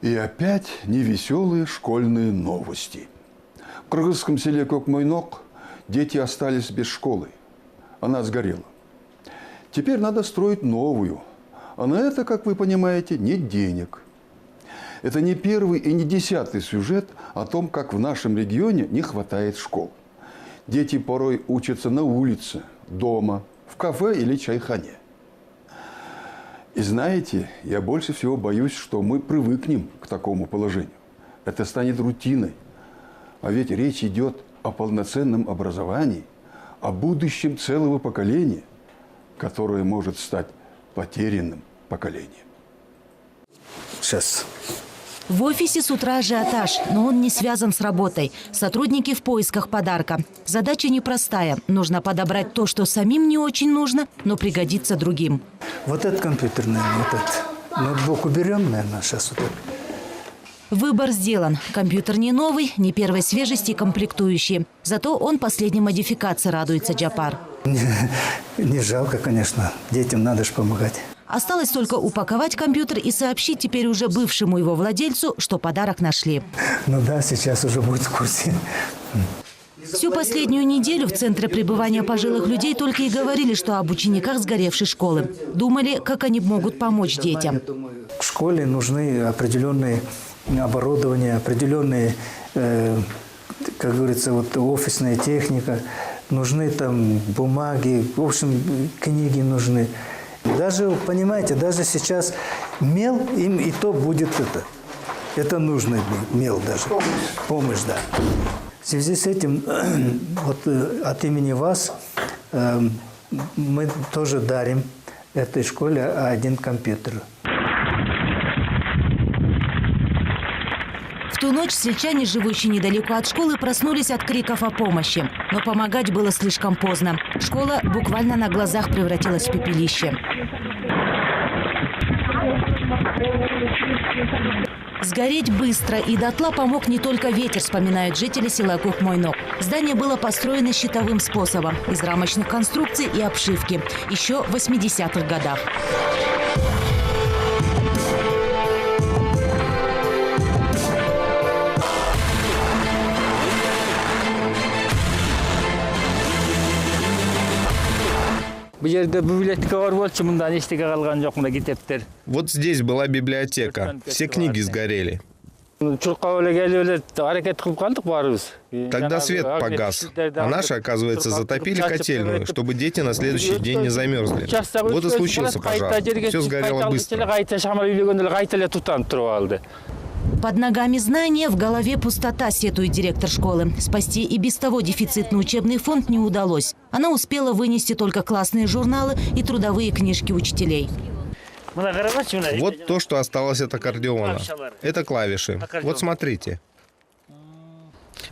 И опять невеселые школьные новости. В кыргызском селе Кокмойнок дети остались без школы. Она сгорела. Теперь надо строить новую. А на это, как вы понимаете, нет денег. Это не первый и не 10-й сюжет о том, как в нашем регионе не хватает школ. Дети порой учатся на улице, дома, в кафе или чайхане. И знаете, я больше всего боюсь, что мы привыкнем к такому положению. Это станет рутиной. А ведь речь идет о полноценном образовании, о будущем целого поколения, которое может стать потерянным поколением. Сейчас. В офисе с утра ажиотаж, но он не связан с работой. Сотрудники в поисках подарка. Задача непростая. Нужно подобрать то, что самим не очень нужно, но пригодится другим. Вот этот компьютер, наверное, вот этот. Ноутбук уберем, наверное, сейчас вот этот. Выбор сделан. Компьютер не новый, не первой свежести, комплектующие. Зато он последней модификации, радуется Джапар. Не жалко, конечно. Детям надо же помогать. Осталось только упаковать компьютер и сообщить теперь уже бывшему его владельцу, что подарок нашли. Ну да, сейчас уже будет в курсе. Всю последнюю неделю в центре пребывания пожилых людей только и говорили, что об учениках сгоревшей школы. Думали, как они могут помочь детям. В школе нужны определенные оборудования, определенные, как говорится, вот офисная техника. Нужны там бумаги, в общем, книги нужны. Даже, понимаете, даже сейчас мел им и то будет это. Это нужный мел даже. Помощь, да. В связи с этим, вот от имени вас, мы тоже дарим этой школе один компьютер. В ту ночь сельчане, живущие недалеко от школы, проснулись от криков о помощи. Но помогать было слишком поздно. Школа буквально на глазах превратилась в пепелище. Сгореть быстро и дотла помог не только ветер, вспоминают жители села Кокмойнок. Здание было построено щитовым способом, из рамочных конструкций и обшивки, еще в 80-х годах. Вот здесь была библиотека. Все книги сгорели. Тогда свет погас. А наши, оказывается, затопили котельную, чтобы дети на следующий день не замерзли. Вот и случился пожар. Все сгорело быстро. Под ногами знания, в голове пустота, сетует директор школы. Спасти и без того дефицитный учебный фонд не удалось. Она успела вынести только классные журналы и трудовые книжки учителей. Вот то, что осталось от аккордеона. Это клавиши. Вот смотрите.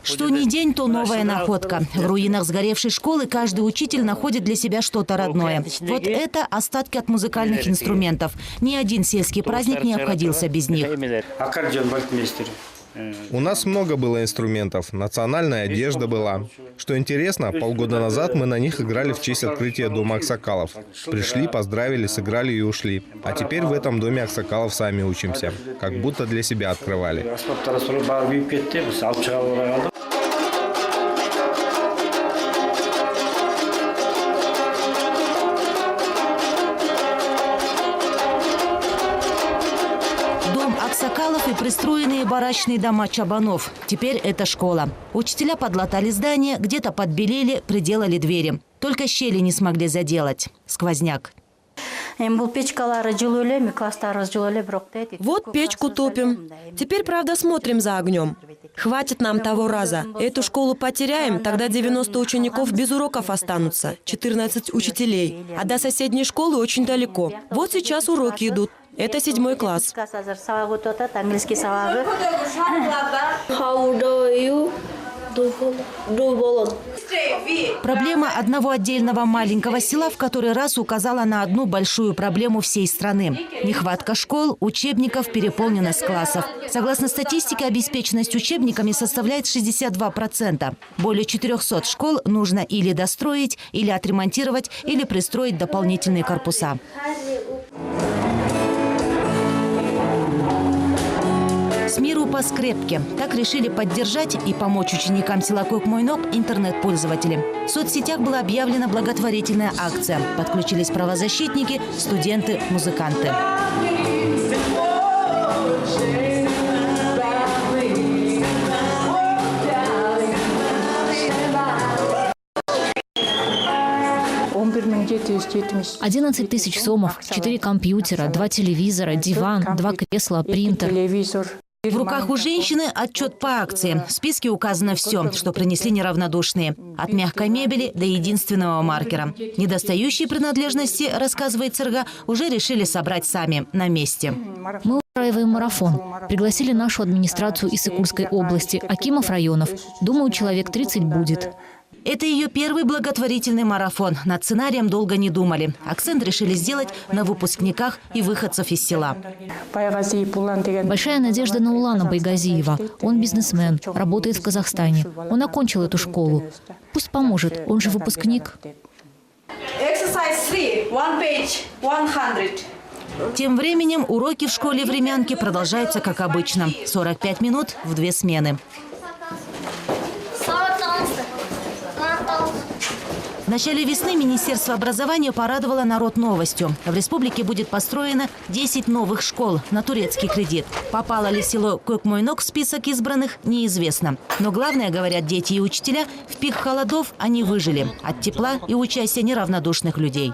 Что ни день, то новая находка. В руинах сгоревшей школы каждый учитель находит для себя что-то родное. Вот это остатки от музыкальных инструментов. Ни один сельский праздник не обходился без них. У нас много было инструментов. Национальная одежда была. Что интересно, полгода назад мы на них играли в честь открытия дома Аксакалов. Пришли, поздравили, сыграли и ушли. А теперь в этом доме Аксакалов сами учимся. Как будто для себя открывали. Аксакалов и пристроенные барачные дома чабанов. Теперь это школа. Учителя подлатали здание, где-то подбелели, приделали двери. Только щели не смогли заделать. Сквозняк. Вот печку топим. Теперь, правда, смотрим за огнем. Хватит нам того раза. Эту школу потеряем, тогда 90 учеников без уроков останутся. 14 учителей. А до соседней школы очень далеко. Вот сейчас уроки идут. Это 7 класс. Проблема одного отдельного маленького села в который раз указала на одну большую проблему всей страны. Нехватка школ, учебников, переполненность классов. Согласно статистике, обеспеченность учебниками составляет 62%. Более 400 школ нужно или достроить, или отремонтировать, или пристроить дополнительные корпуса. по скрепке. Так решили поддержать и помочь ученикам села Кокмойнок интернет-пользователи. В соцсетях была объявлена благотворительная акция. Подключились правозащитники, студенты, музыканты. — 11 тысяч сомов, 4 компьютера, 2 телевизора, диван, 2 кресла, принтер. В руках у женщины отчет по акции. В списке указано все, что принесли неравнодушные. От мягкой мебели до единственного маркера. Недостающие принадлежности, рассказывает Церга, уже решили собрать сами, на месте. Мы устраиваем марафон. Пригласили нашу администрацию из Иссык-Кульской области, акимов районов. Думаю, человек 30 будет. Это ее первый благотворительный марафон. Над сценарием долго не думали. Акцент решили сделать на выпускниках и выходцев из села. Большая надежда на Улана Байгазиева. Он бизнесмен, работает в Казахстане. Он окончил эту школу. Пусть поможет, он же выпускник. Exercise 3, one page, 100. Тем временем уроки в школе Времянки продолжаются как обычно. 45 минут в 2 смены. В начале весны Министерство образования порадовало народ новостью. В республике будет построено 10 новых школ на турецкий кредит. Попало ли село Кокмойнок в список избранных, неизвестно. Но главное, говорят дети и учителя, в пик холодов они выжили от тепла и участия неравнодушных людей.